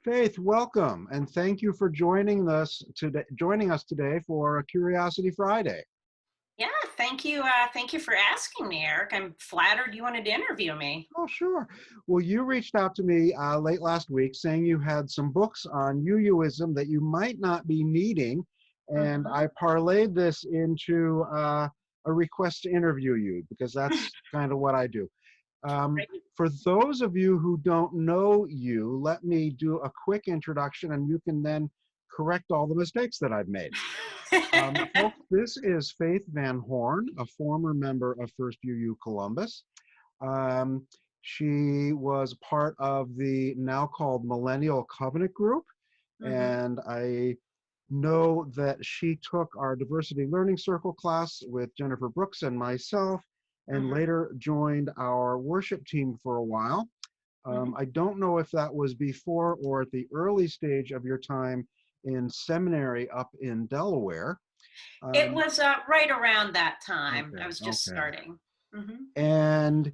Faith, welcome, and thank you for joining us today for a Curiosity Friday. Yeah, thank you. Thank you for asking me, Eric. I'm flattered you wanted to interview me. Oh, sure. Well, you reached out to me late last week saying you had some books on UUism that you might not be needing, and Hmm. I parlayed this into a request to interview you because that's kind of what I do. Um, Great. for those of you who don't know you, let me do a quick introduction and you can then correct all the mistakes that I've made. Folks, this is Faith Van Horne, a former member of First UU Columbus. Um, she was part of the now called Millennial Covenant Group, Hmm. and I know that she took our Diversity Learning Circle class with Jennifer Brooks and myself, and Hmm. later joined our worship team for a while. Hmm. I don't know if that was before or at the early stage of your time in seminary up in Delaware. It Um, was right around that time. I okay, was just okay. starting. Hmm. And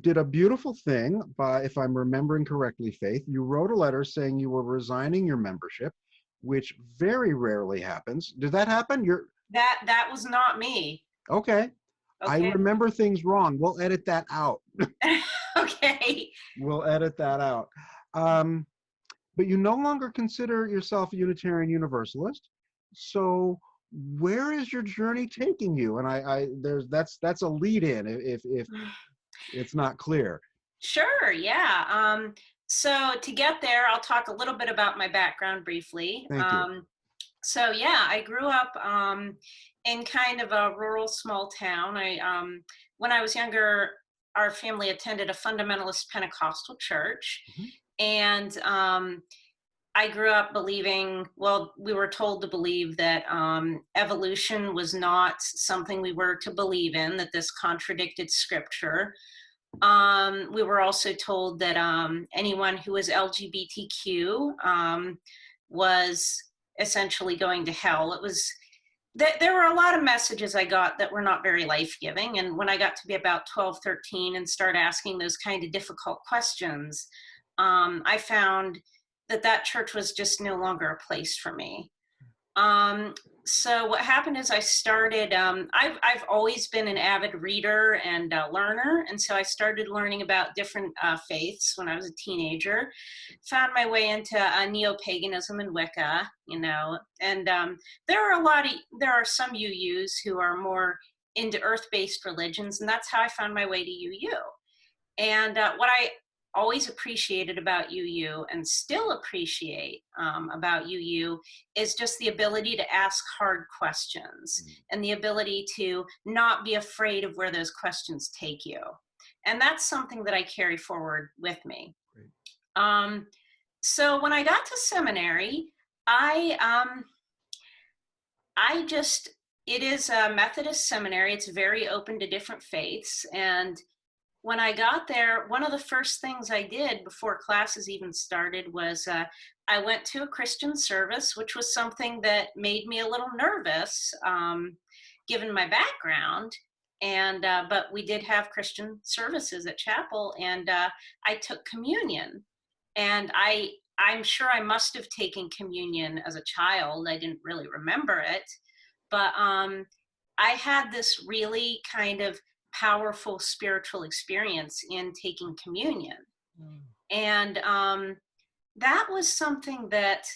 did a beautiful thing by, if I'm remembering correctly, Faith, you wrote a letter saying you were resigning your membership, which very rarely happens. Did that happen? You're That was not me. okay. I Okay. remember things wrong. We'll edit that out. Okay. We'll edit that out. Um, but you no longer consider yourself a Unitarian Universalist. So where is your journey taking you? And that's a lead in if it's not clear. Sure. Yeah. So to get there, I'll talk a little bit about my background briefly. Thank you. So yeah, I grew up in kind of a rural small town. When I was younger, our family attended a fundamentalist Pentecostal church, Mhm. and I grew up believing. Well, we were told to believe that evolution was not something we were to believe in. That this contradicted Scripture. We were also told that anyone who was LGBTQ was essentially going to hell. It was there were a lot of messages I got that were not very life-giving. And when I got to be about 12, 13 and start asking those kind of difficult questions, I found that that church was just no longer a place for me. Um, so what happened is I started, I've always been an avid reader and learner. And so I started learning about different faiths when I was a teenager, found my way into neo-paganism and Wicca, and there are some UUs who are more into earth-based religions. And that's how I found my way to UU. And what I always appreciated about UU and still appreciate about UU is just the ability to ask hard questions and the ability to not be afraid of where those questions take you. And that's something that I carry forward with me. Great. Um, so when I got to seminary, I I just it is a Methodist seminary. It's very open to different faiths, and when I got there, one of the first things I did before classes even started was I went to a Christian service, which was something that made me a little nervous, given my background. And but we did have Christian services at chapel, and I took communion, and I'm sure I must have taken communion as a child. I didn't really remember it, but I had this really kind of powerful spiritual experience in taking communion. Mm. And that was something that,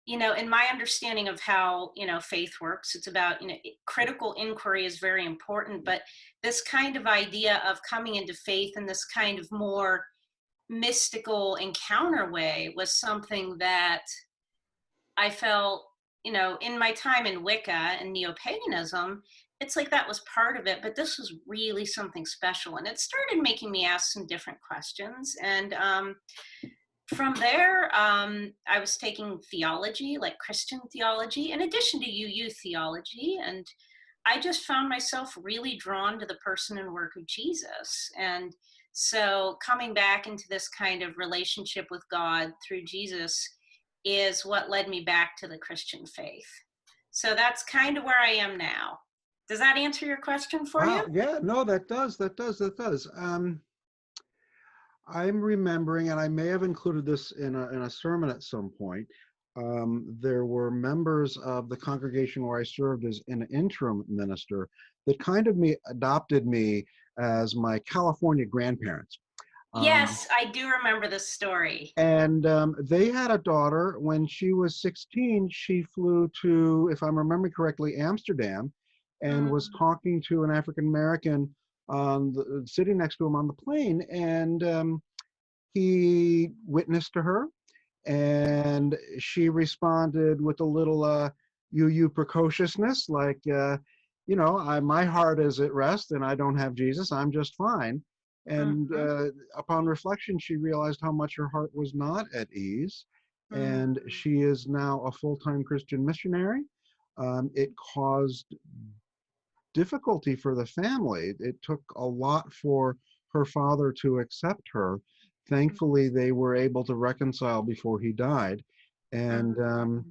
in my understanding of how, faith works, it's about, critical inquiry is very important, but this kind of idea of coming into faith in this kind of more mystical encounter way was something that I felt, in my time in Wicca and neo-paganism, it's like that was part of it, but this was really something special. And it started making me ask some different questions. And from there, I was taking theology, like Christian theology, in addition to UU theology. And I just found myself really drawn to the person and work of Jesus. And so coming back into this kind of relationship with God through Jesus is what led me back to the Christian faith. So that's kind of where I am now. Does that answer your question for you? Wow. Yeah. No, that does. That does. That does. I'm remembering, and I may have included this in a sermon at some point. There were members of the congregation where I served as an interim minister that kind of adopted me as my California grandparents. Um, Yes, I do remember this story. and they had a daughter. When she was 16, she flew to, if I'm remembering correctly, Amsterdam, and was Mm, talking to an African American sitting next to him on the plane, and he witnessed to her, and she responded with a little you precociousness, like, my heart is at rest and I don't have Jesus, I'm just fine. And mhm, upon reflection, she realized how much her heart was not at ease, mm, and she is now a full-time Christian missionary. It caused difficulty for the family. It took a lot for her father to accept her. Thankfully, they were able to reconcile before he died. And mm,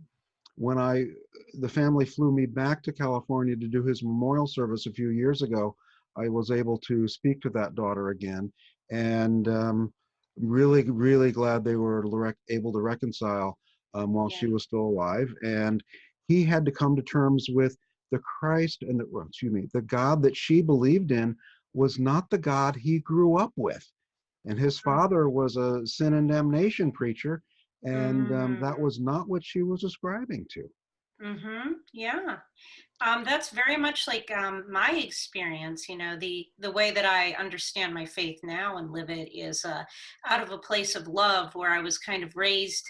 when the family flew me back to California to do his memorial service a few years ago, I was able to speak to that daughter again, and really, really glad they were able to reconcile while yeah. she was still alive. And he had to come to terms with the Christ and the God that she believed in was not the God he grew up with. And his father was a sin and damnation preacher, and that Mm, was not what she was ascribing to. yeah. That's very much like my experience. You know, the way that I understand my faith now and live it is out of a place of love, where I was kind of raised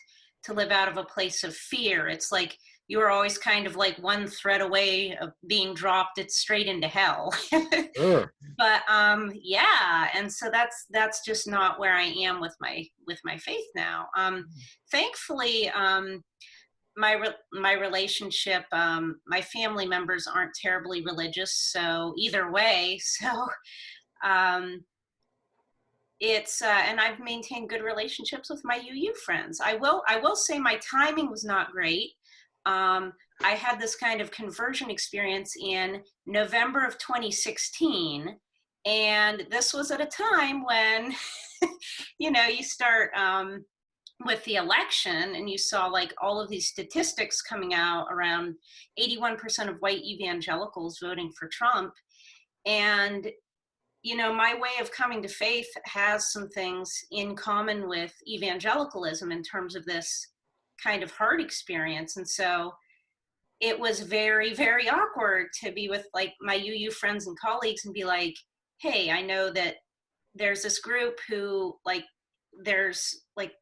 to live out of a place of fear. It's like you are always kind of like one thread away of being dropped it straight into hell. Sure. But yeah, and so that's just not where I am with my faith now. Thankfully, my relationship, my family members aren't terribly religious, so either way, so um it's and I've maintained good relationships with my UU friends. I will say my timing was not great. um I had this kind of conversion experience in November of 2016, and this was at a time when you start with the election, and you saw like all of these statistics coming out around 81% of white evangelicals voting for Trump. And my way of coming to faith has some things in common with evangelicalism in terms of this kind of heart experience. And so it was very, very awkward to be with like my UU friends and colleagues and be like, hey, I know that there's this group who like there's like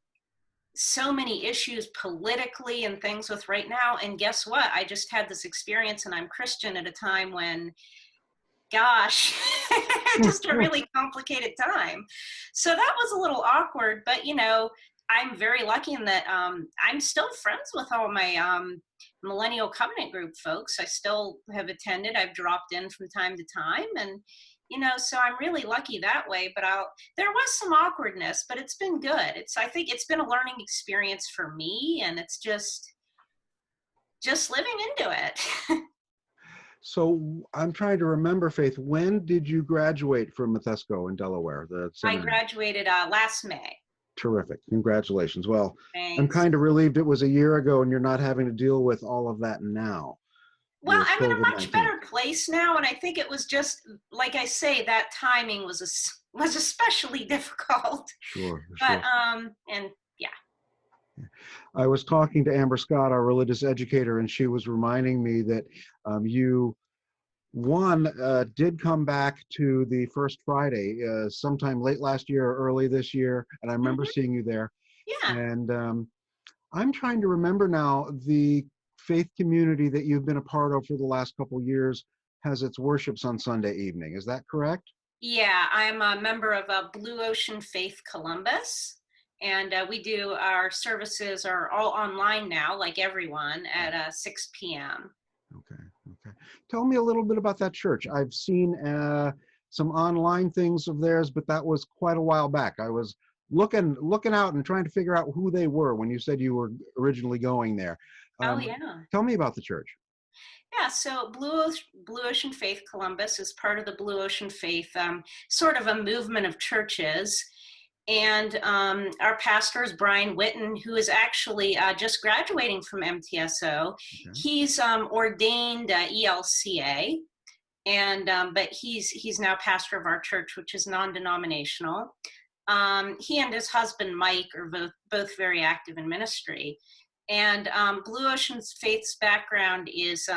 so many issues politically and things with right now. And guess what? I just had this experience and I'm Christian at a time when, gosh, just a really complicated time. So that was a little awkward, but I'm very lucky in that I'm still friends with all my Millennial Covenant Group folks. I still have attended. I've dropped in from time to time, and so I'm really lucky that way. But there was some awkwardness, but it's been good. I think it's been a learning experience for me, and it's just living into it. So I'm trying to remember, Faith, when did you graduate from Methesco in Delaware, the I seminary? graduated last May. Terrific. Congratulations. Well, I'm Thanks. kind of relieved it was a year ago and you're not having to deal with all of that now Well, with I'm in a much COVID-19. better place now, and I think it was just like I say, that timing was especially difficult. Sure, But sure. and yeah. I was talking to Amber Scott, our religious educator, and she was reminding me that you, one, did come back to the First Friday sometime late last year or early this year, and I remember Hmm. seeing you there. Yeah. And I'm trying to remember now, the faith community that you've been a part of for the last couple of years has its worships on Sunday evening. Is that correct? Yeah, I'm a member of Blue Ocean Faith Columbus, and we do our services are all online now, like everyone, at 6 p.m. Okay, okay. Tell me a little bit about that church. I've seen some online things of theirs, but that was quite a while back. I was looking out and trying to figure out who they were when you said you were originally going there. Oh Um, yeah. Tell me about the church. Yeah, so Blue Ocean Faith Columbus is part of the Blue Ocean Faith, sort of a movement of churches. And our pastor is Brian Witten, who is actually just graduating from MTSO. Okay. He's ordained ELCA, and but he's now pastor of our church, which is non-denominational. He and his husband Mike are both very active in ministry. And Blue Ocean's Faith's background is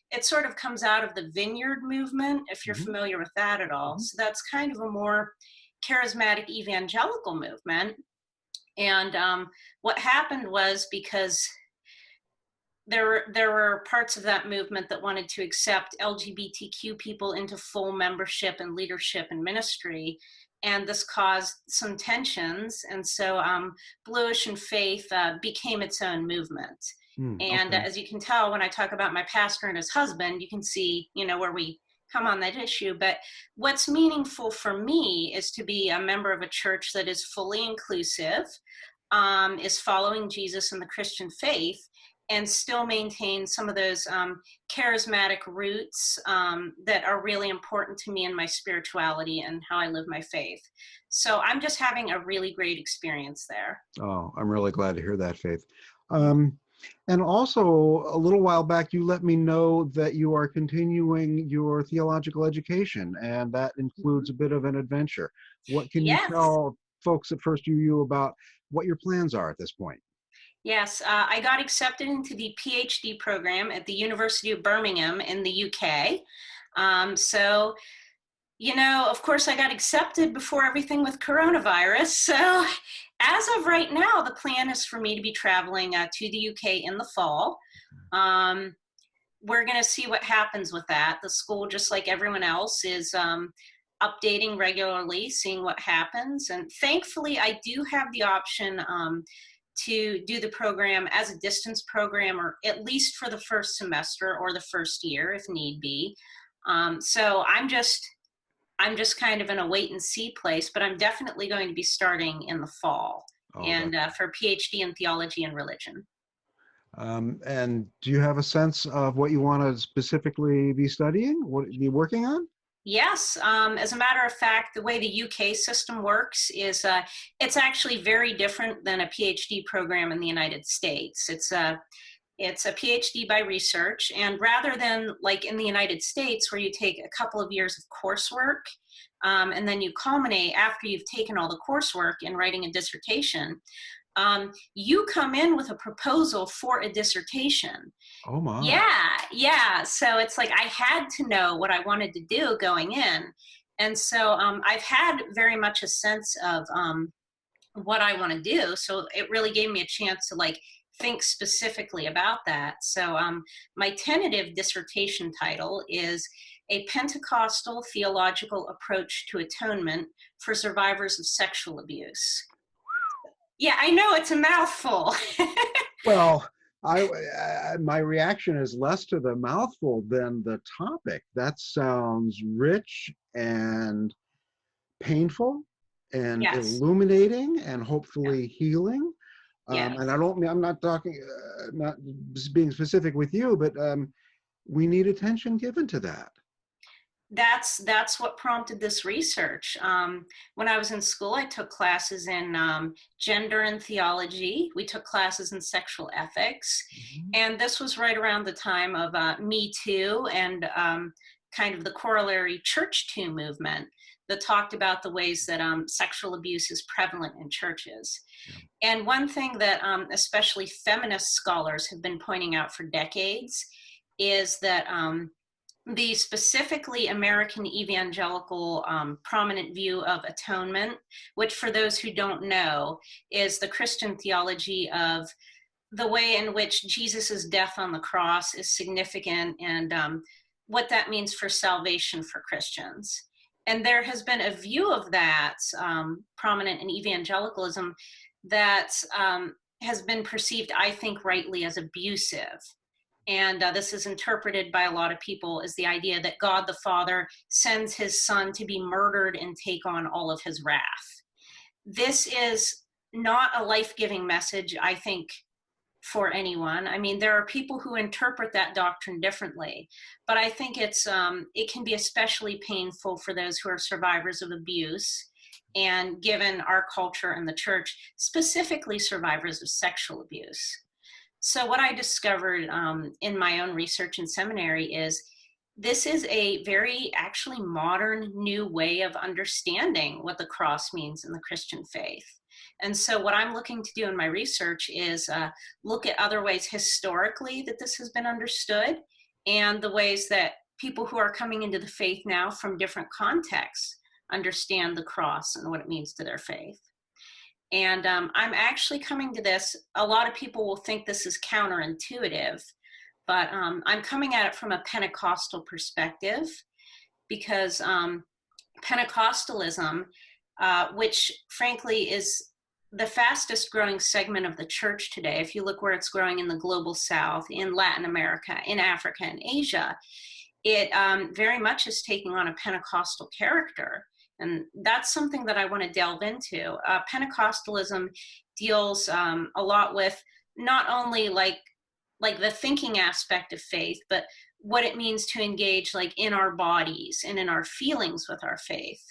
it sort of comes out of the Vineyard movement, if you're familiar with that at all. So that's kind of a more charismatic evangelical movement. And what happened was, because there were parts of that movement that wanted to accept LGBTQ people into full membership and leadership and ministry, and this caused some tensions. And so Blue Ocean Faith became its own movement. And as you can tell, when I talk about my pastor and his husband, you can see, where we come on that issue. But what's meaningful for me is to be a member of a church that is fully inclusive, is following Jesus and the Christian faith, and still maintain some of those charismatic roots that are really important to me in my spirituality and how I live my faith. So I'm just having a really great experience there. Oh, I'm really glad to hear that, Faith. And also, a little while back, you let me know that you are continuing your theological education, and that includes a bit of an adventure. What can you tell folks at First UU about what your plans are at this point? Yes, I got accepted into the PhD program at the University of Birmingham in the UK. So, of course, I got accepted before everything with coronavirus. So as of right now, the plan is for me to be traveling to the UK in the fall. We're going to see what happens with that. The school, just like everyone else, is updating regularly, seeing what happens. And thankfully, I do have the option to do the program as a distance program, or at least for the first semester or the first year if need be. So I'm just kind of in a wait and see place, but I'm definitely going to be starting in the fall, and for a PhD in theology and religion. And do you have a sense of what you want to specifically be studying, what you're working on? Yes. As a matter of fact, the way the UK system works is it's actually very different than a PhD program in the United States. It's a PhD by research, and rather than like in the United States where you take a couple of years of coursework and then you culminate after you've taken all the coursework in writing a dissertation, you come in with a proposal for a dissertation. Oh my. Yeah. So it's like I had to know what I wanted to do going in. And so I've had very much a sense of what I want to do. So it really gave me a chance to think specifically about that. So my tentative dissertation title is A Pentecostal Theological Approach to Atonement for Survivors of Sexual Abuse. Yeah, I know, it's a mouthful. Well, my reaction is less to the mouthful than the topic. That sounds rich and painful and illuminating and hopefully healing. And I'm not talking, not being specific with you, but we need attention given to that. That's what prompted this research. When I was in school, I took classes in gender and theology. We took classes in sexual ethics. And this was right around the time of Me Too and kind of the corollary Church Too movement that talked about the ways that sexual abuse is prevalent in churches. And one thing that especially feminist scholars have been pointing out for decades is that the specifically American evangelical prominent view of atonement, which for those who don't know, is the Christian theology of the way in which Jesus's death on the cross is significant and what that means for salvation for Christians. And there has been a view of that prominent in evangelicalism that has been perceived, I think, rightly as abusive. And this is interpreted by a lot of people as the idea that God the Father sends his son to be murdered and take on all of his wrath. This is not a life-giving message, I think, for anyone. I mean, there are people who interpret that doctrine differently, but I think it can be especially painful for those who are survivors of abuse. and given our culture and the church, specifically survivors of sexual abuse. So what I discovered in my own research in seminary is this is a very actually modern new way of understanding what the cross means in the Christian faith. And so what I'm looking to do in my research is look at other ways historically that this has been understood, and the ways that people who are coming into the faith now from different contexts understand the cross and what it means to their faith. And I'm actually coming to this, a lot of people will think this is counterintuitive, but I'm coming at it from a Pentecostal perspective, because Pentecostalism, which frankly is the fastest growing segment of the church today, if you look where it's growing in the global south, in Latin America, in Africa, and Asia, it very much is taking on a Pentecostal character. And that's something that I want to delve into. Pentecostalism deals a lot with not only like the thinking aspect of faith, but what it means to engage like in our bodies and in our feelings with our faith.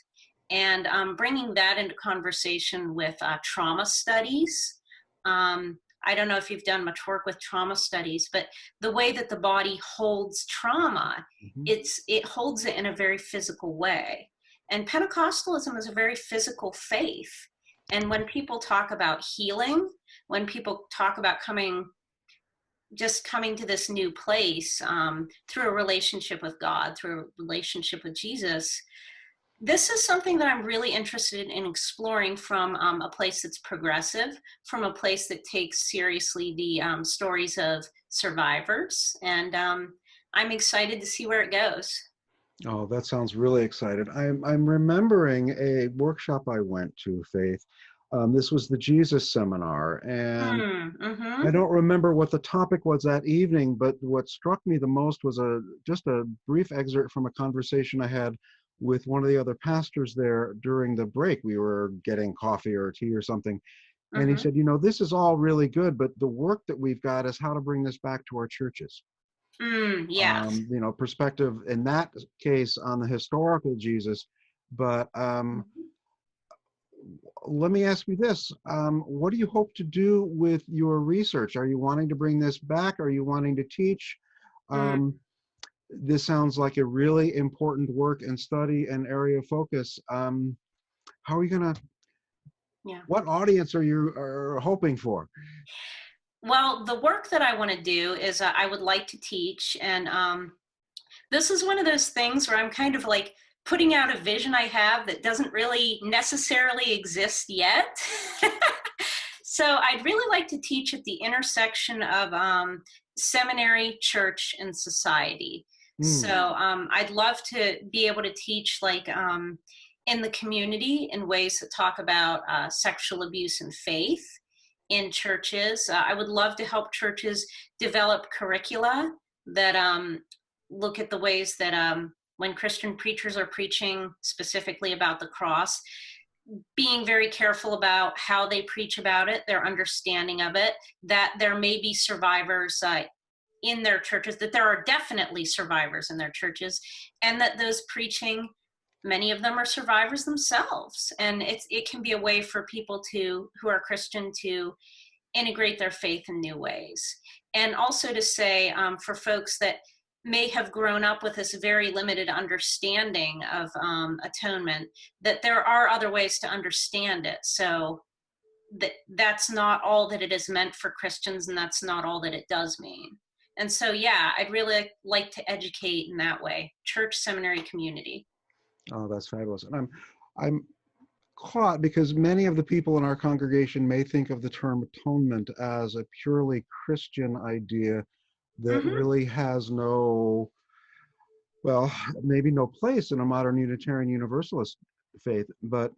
And bringing that into conversation with trauma studies. I don't know if you've done much work with trauma studies, but the way that the body holds trauma, it holds it in a very physical way. And Pentecostalism is a very physical faith. And when people talk about healing, when people talk about coming to this new place through a relationship with God, through a relationship with Jesus, this is something that I'm really interested in exploring from a place that's progressive, from a place that takes seriously the stories of survivors. And I'm excited to see where it goes. Oh, that sounds really excited. I'm remembering a workshop I went to, Faith. This was the Jesus seminar, and I don't remember what the topic was that evening, but what struck me the most was just a brief excerpt from a conversation I had with one of the other pastors there during the break. We were getting coffee or tea or something. And he said, this is all really good, but the work that we've got is how to bring this back to our churches. Yeah. Perspective in that case on the historical Jesus. But let me ask you this. What do you hope to do with your research? Are you wanting to bring this back? Are you wanting to teach? This sounds like a really important work and study and area of focus. How are you going to, what audience are you hoping for? Well, the work that I want to do is I would like to teach. And this is one of those things where I'm kind of like putting out a vision I have that doesn't really necessarily exist yet. So I'd really like to teach at the intersection of seminary, church, and society. So I'd love to be able to teach like in the community in ways that talk about sexual abuse and faith in churches. I would love to help churches develop curricula that look at the ways that when Christian preachers are preaching specifically about the cross, being very careful about how they preach about it, their understanding of it, that there may be survivors in their churches, that there are definitely survivors in their churches, and that those preaching, many of them are survivors themselves. And it can be a way for people who are Christian to integrate their faith in new ways. And also to say for folks that may have grown up with this very limited understanding of atonement, that there are other ways to understand it. So that's not all that it is meant for Christians, and that's not all that it does mean. And so, yeah, I'd really like to educate in that way, church, seminary, community. Oh, that's fabulous. And I'm caught because many of the people in our congregation may think of the term atonement as a purely Christian idea that really has maybe no place in a modern Unitarian Universalist faith. But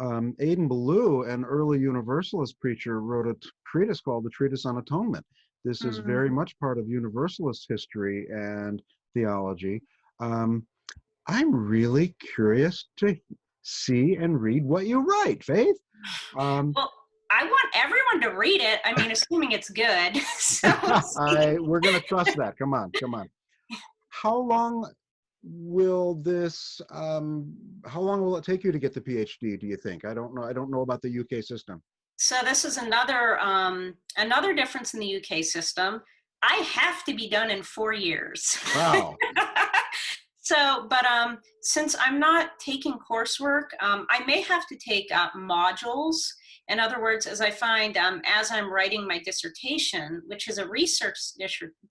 Aidan Ballou, an early Universalist preacher, wrote a treatise called the Treatise on Atonement. This is very much part of Universalist history and theology. I'm really curious to see and read what you write, Faith. Well, I want everyone to read it. I mean, assuming it's good. So we're going to trust that. Come on. How long will this, how long will it take you to get the PhD, do you think? I don't know. I don't know about the UK system. So this is another difference in the UK system. I have to be done in 4 years. Wow. So, but since I'm not taking coursework, I may have to take modules. In other words, as I find as I'm writing my dissertation, which is a research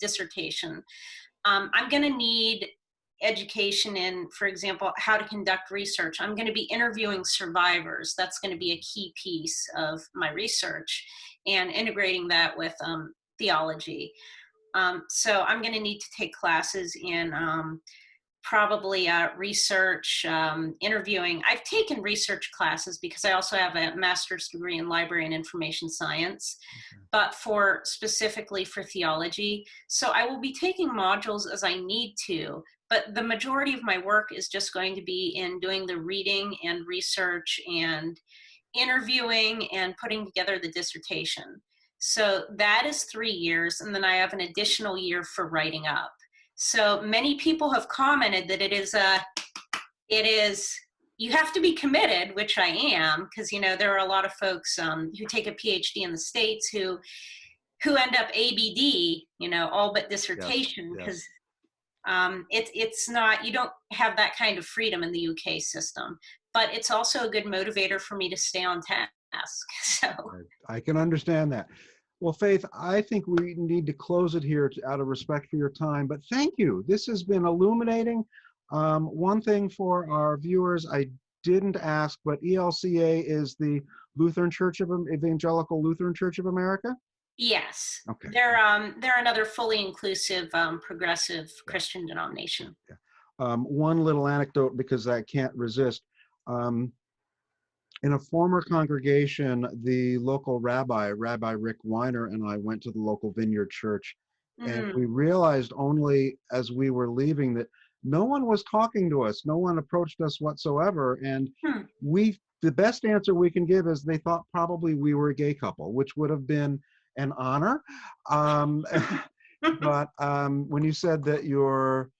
dissertation, I'm going to need education in, for example, how to conduct research. I'm going to be interviewing survivors. That's going to be a key piece of my research, and integrating that with theology. So I'm going to need to take classes in probably research, interviewing. I've taken research classes because I also have a master's degree in library and information science, but specifically for theology. So I will be taking modules as I need to, but the majority of my work is just going to be in doing the reading and research and interviewing and putting together the dissertation. So that is 3 years, and then I have an additional year for writing up. So many people have commented that it is, you have to be committed, which I am, because, you know, there are a lot of folks who take a PhD in the States who end up ABD, you know, all but dissertation, because it's not, you don't have that kind of freedom in the UK system, but it's also a good motivator for me to stay on task. So I can understand that. Well, Faith, I think we need to close it here out of respect for your time, but thank you. This has been illuminating. One thing for our viewers, I didn't ask, but ELCA is the Lutheran Church of Evangelical Lutheran Church of America? Yes. Okay. They're another fully inclusive, progressive Christian denomination. Yeah. One little anecdote, because I can't resist. In a former congregation, the local Rabbi Rick Weiner, and I went to the local Vineyard Church, and we realized only as we were leaving that no one was talking to us. No one approached us whatsoever. And the best answer we can give is they thought probably we were a gay couple, which would have been an honor. But when you said that your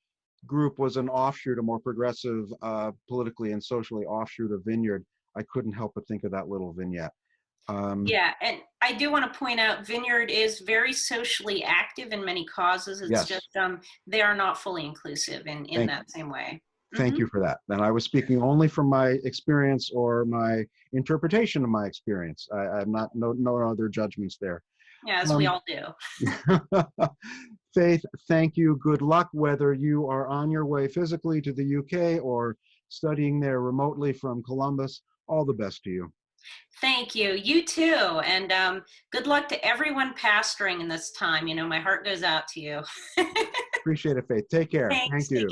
group was an offshoot, a more progressive, politically and socially offshoot of Vineyard, I couldn't help but think of that little vignette. Yeah, and I do want to point out Vineyard is very socially active in many causes. It's just they are not fully inclusive in that same way. Thank you for that. And I was speaking only from my experience or my interpretation of my experience. I'm not, no other judgments there. Yeah, as we all do. Faith, thank you. Good luck, whether you are on your way physically to the UK or studying there remotely from Columbus. All the best to you. Thank you. You too. And good luck to everyone pastoring in this time. You know, my heart goes out to you. Appreciate it, Faith. Take care. Thanks. Thank you.